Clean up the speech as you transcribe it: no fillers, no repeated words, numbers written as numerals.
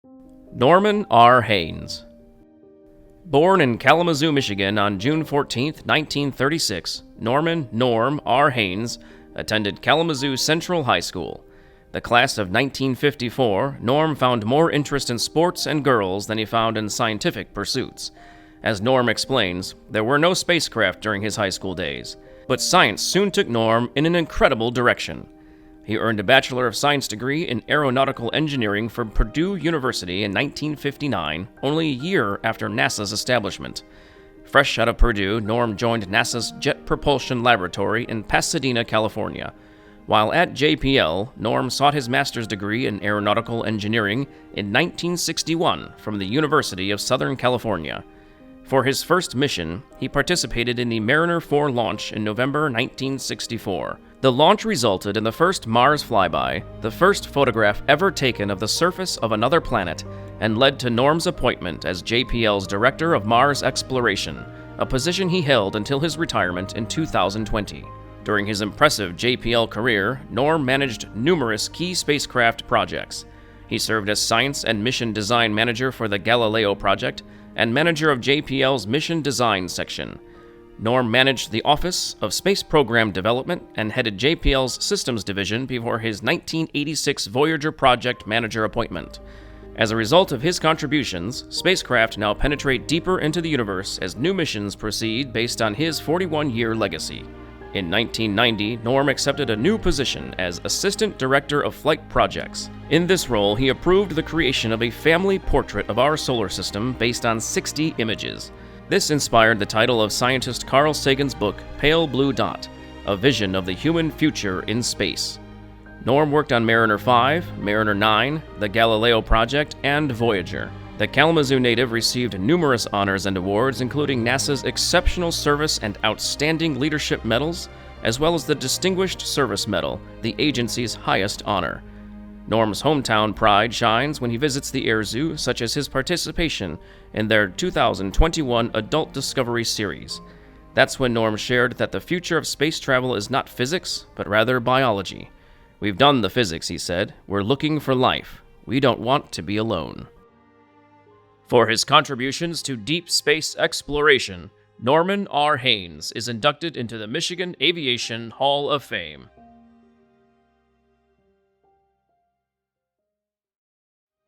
Norman R. Haynes. Born in Kalamazoo, Michigan on June 14, 1936, Norm R. Haynes attended Kalamazoo Central High School. The class of 1954, Norm found more interest in sports and girls than he found in scientific pursuits. As Norm explains, there were no spacecraft during his high school days, but science soon took Norm in an incredible direction. He earned a Bachelor of Science degree in Aeronautical Engineering from Purdue University in 1959, only a year after NASA's establishment. Fresh out of Purdue, Norm joined NASA's Jet Propulsion Laboratory in Pasadena, California. While at JPL, Norm sought his master's degree in Aeronautical Engineering in 1961 from the University of Southern California. For his first mission, he participated in the Mariner 4 launch in November 1964. The launch resulted in the first Mars flyby, the first photograph ever taken of the surface of another planet, and led to Norm's appointment as JPL's Director of Mars Exploration, a position he held until his retirement in 2020. During his impressive JPL career, Norm managed numerous key spacecraft projects. He served as Science and Mission Design Manager for the Galileo project and manager of JPL's Mission Design section. Norm managed the Office of Space Program Development and headed JPL's Systems Division before his 1986 Voyager project manager appointment. As a result of his contributions, spacecraft now penetrate deeper into the universe as new missions proceed based on his 41-year legacy. In 1990, Norm accepted a new position as Assistant Director of Flight Projects. In this role, he approved the creation of a family portrait of our solar system based on 60 images. This inspired the title of scientist Carl Sagan's book, Pale Blue Dot, A Vision of the Human Future in Space. Norm worked on Mariner 5, Mariner 9, the Galileo project, and Voyager. The Kalamazoo native received numerous honors and awards, including NASA's Exceptional Service and Outstanding Leadership Medals, as well as the Distinguished Service Medal, the agency's highest honor. Norm's hometown pride shines when he visits the Air Zoo, such as his participation in their 2021 Adult Discovery Series. That's when Norm shared that the future of space travel is not physics, but rather biology. "We've done the physics," he said. "We're looking for life. We don't want to be alone." For his contributions to deep space exploration, Norman R. Haynes is inducted into the Michigan Aviation Hall of Fame.